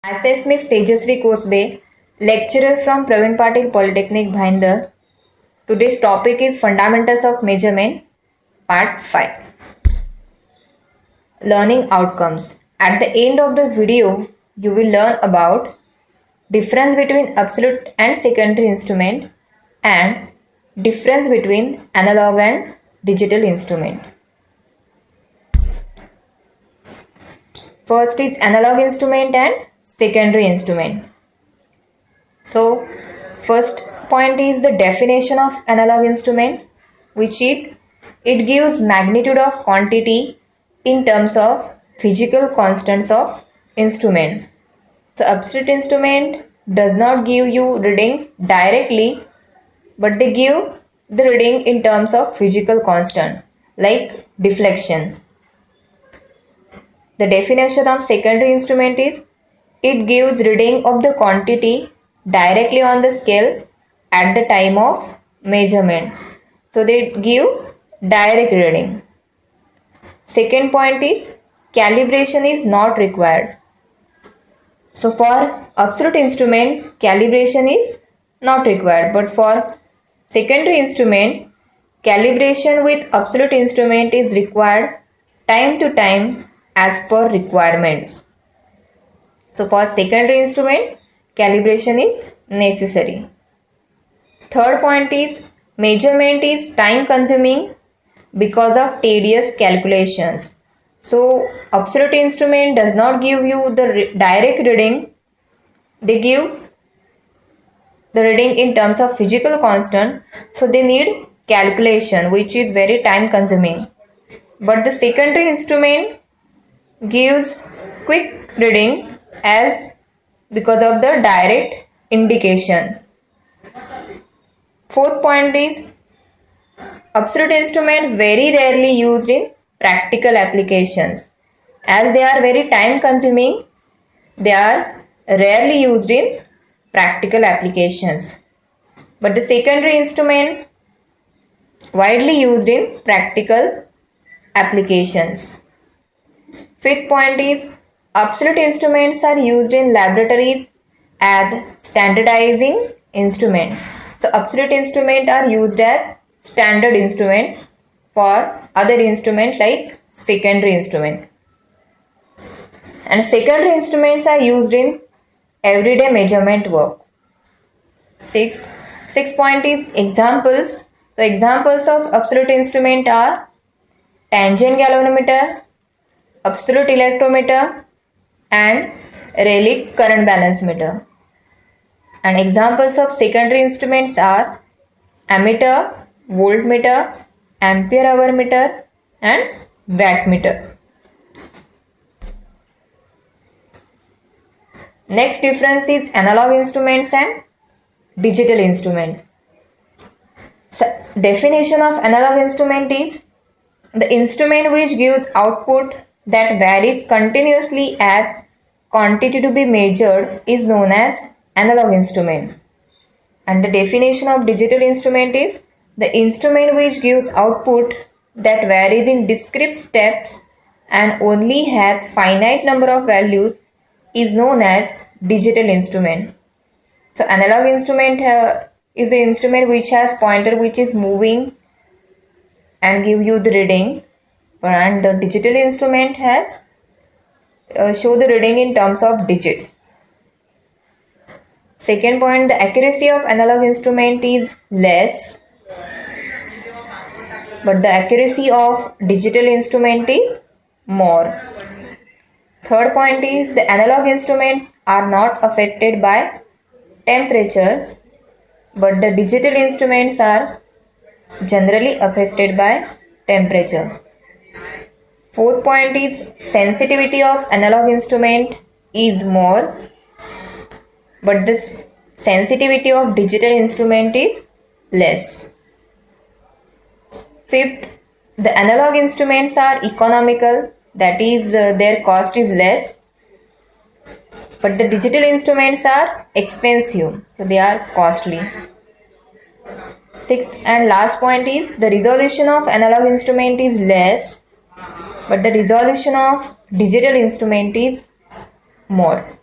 Myself Miss Tejasri Kosbe, lecturer from Praveen Patil Polytechnic, Bhayandar. Today's topic is Fundamentals of Measurement, Part 5. Learning Outcomes. At the end of the video, you will learn about difference between absolute and secondary instrument and difference between analog and digital instrument. First is analog instrument and secondary instrument. So, first point is the definition of analog instrument, which is it gives magnitude of quantity in terms of physical constants of instrument. So, absolute instrument does not give you reading directly, but they give the reading in terms of physical constant like deflection. The definition of secondary instrument is it gives reading of the quantity directly on the scale at the time of measurement. So they give direct reading. Second point is calibration is not required. So for absolute instrument, calibration is not required, but for secondary instrument, calibration with absolute instrument is required time to time as per requirements. So for secondary instrument, calibration is necessary. Third point is measurement is time consuming because of tedious calculations. So absolute instrument does not give you the direct reading. They give the reading in terms of physical constant. So they need calculation, which is very time consuming. But the secondary instrument gives quick reading as because of the direct indication. Fourth point is absolute instrument very rarely used in practical applications. As they are very time consuming, they are rarely used in practical applications. But the secondary instrument widely used in practical applications. Fifth point is absolute instruments are used in laboratories as standardizing instrument. So absolute instruments are used as standard instrument for other instruments like secondary instrument. And secondary instruments are used in everyday measurement work. Sixth point is examples. The examples of absolute instrument are tangent galvanometer, absolute electrometer, and Rayleigh's current balance meter. And examples of secondary instruments are ammeter, voltmeter, ampere hour meter, and wattmeter. Next difference is analog instruments and digital instrument. So, definition of analog instrument is the instrument which gives output that varies continuously as quantity to be measured is known as analog instrument. And the definition of digital instrument is the instrument which gives output that varies in discrete steps and only has finite number of values is known as digital instrument. So analog instrument is the instrument which has pointer which is moving and give you the reading, and the digital instrument has show the reading in terms of digits. Second point, the accuracy of analog instrument is less, but the accuracy of digital instrument is more. Third point is the analog instruments are not affected by temperature, but the digital instruments are generally affected by temperature. Fourth point is sensitivity of analog instrument is more, but the sensitivity of digital instrument is less. Fifth, the analog instruments are economical, that is their cost is less, but the digital instruments are expensive, so they are costly. Sixth and last point is the resolution of analog instrument is less, but the resolution of digital instrument is more.